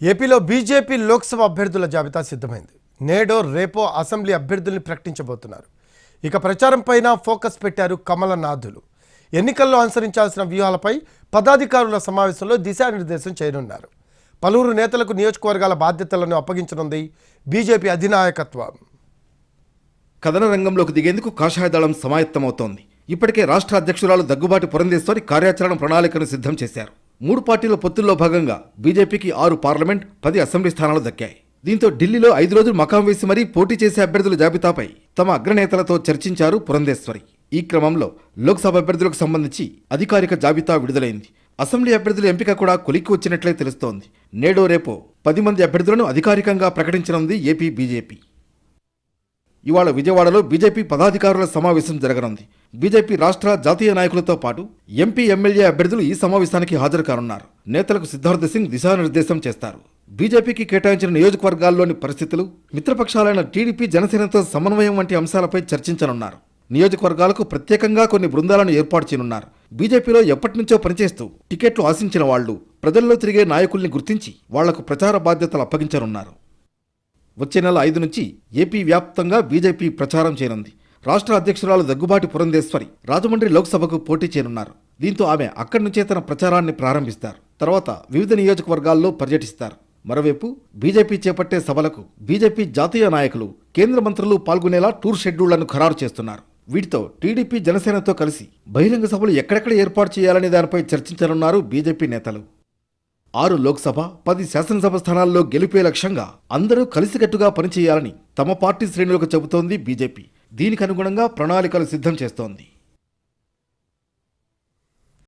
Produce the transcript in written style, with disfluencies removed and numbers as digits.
ఏపీలో బీజేపీ లోక్సభ అభ్యర్థుల జాబితా సిద్ధమైంది. నేడో రేపో అసెంబ్లీ అభ్యర్థుల్ని ప్రకటించబోతున్నారు. ఇక ప్రచారంపైన ఫోకస్ పెట్టారు కమలనాథులు. ఎన్నికల్లో అనుసరించాల్సిన వ్యూహాలపై పదాధికారుల సమావేశంలో దిశానిర్దేశం చేయనున్నారు. పలువురు నేతలకు నియోజకవర్గాల బాధ్యతలను అప్పగించనుంది బీజేపీ అధినాయకత్వం. కథన రంగంలోకి దిగేందుకు కాషాయ దళం సమాయత్తమవుతోంది. ఇప్పటికే రాష్ట్ర అధ్యక్షురాలు దగ్గుబాటి పురంధేశ్వరి కార్యాచరణ ప్రణాళికను సిద్ధం చేశారు. 3 పార్టీల పొత్తుల్లో భాగంగా బీజేపీకి 6 పార్లమెంట్, 10 అసెంబ్లీ స్థానాలు దక్కాయి. దీంతో ఢిల్లీలో 5 రోజులు మకాం వేసి మరీ పోటీ చేసే అభ్యర్థుల జాబితాపై తమ అగ్రనేతలతో చర్చించారు పురంధేశ్వరి. ఈ క్రమంలో లోక్సభ అభ్యర్థులకు సంబంధించి అధికారిక జాబితా విడుదలైంది. అసెంబ్లీ అభ్యర్థుల ఎంపిక కూడా కొలిక్కి వచ్చినట్లే తెలుస్తోంది. నేడో రేపో 10 మంది అభ్యర్థులను అధికారికంగా ప్రకటించనుంది ఏపీ బీజేపీ. ఇవాళ విజయవాడలో బీజేపీ పదాధికారుల సమావేశం జరగనుంది. బీజేపీ రాష్ట్ర జాతీయ నాయకులతో పాటు ఎంపీ, ఎమ్మెల్యే అభ్యర్థులు ఈ సమావేశానికి హాజరు కానున్నారు. నేతలకు సిద్ధార్థ సింగ్ దిశానిర్దేశం చేస్తారు. బీజేపీకి కేటాయించిన నియోజకవర్గాల్లోని పరిస్థితులు, మిత్రపక్షాలైన టీడీపీ, జనసేనతో సమన్వయం వంటి అంశాలపై చర్చించనున్నారు. నియోజకవర్గాలకు ప్రత్యేకంగా కొన్ని బృందాలను ఏర్పాటు చేయనున్నారు. బీజేపీలో ఎప్పటినుంచో పనిచేస్తూ టికెట్లు ఆశించిన వాళ్లు, ప్రజల్లో తిరిగే నాయకుల్ని గుర్తించి వాళ్లకు ప్రచార బాధ్యతలు అప్పగించనున్నారు. వచ్చే నెల 5 నుంచి ఏపీ వ్యాప్తంగా బీజేపీ ప్రచారం చేయనుంది. రాష్ట్ర అధ్యక్షురాలు దగ్గుబాటి పురంధేశ్వరి రాజమండ్రి లోక్సభకు పోటీ చేయనున్నారు. దీంతో ఆమె అక్కడి నుంచే తన ప్రచారాన్ని ప్రారంభిస్తారు. తర్వాత వివిధ నియోజకవర్గాల్లో పర్యటిస్తారు. మరోవైపు బీజేపీ చేపట్టే సభలకు బీజేపీ జాతీయ నాయకులు, కేంద్ర మంత్రులు పాల్గొనేలా టూర్ షెడ్యూళ్లను ఖరారు చేస్తున్నారు. వీటితో టీడీపీ, జనసేనతో కలిసి బహిరంగ సభలు ఎక్కడెక్కడ ఏర్పాటు చేయాలనే దానిపై చర్చించనున్నారు బీజేపీ నేతలు. 6 లోక్సభ, 10 శాసనసభ స్థానాల్లో గెలిపే లక్ష్యంగా అందరూ కలిసికట్టుగా పనిచేయాలని తమ పార్టీ శ్రేణులకు చెబుతోంది బీజేపీ. దీనికి అనుగుణంగా ప్రణాళికలు సిద్ధం చేస్తోంది.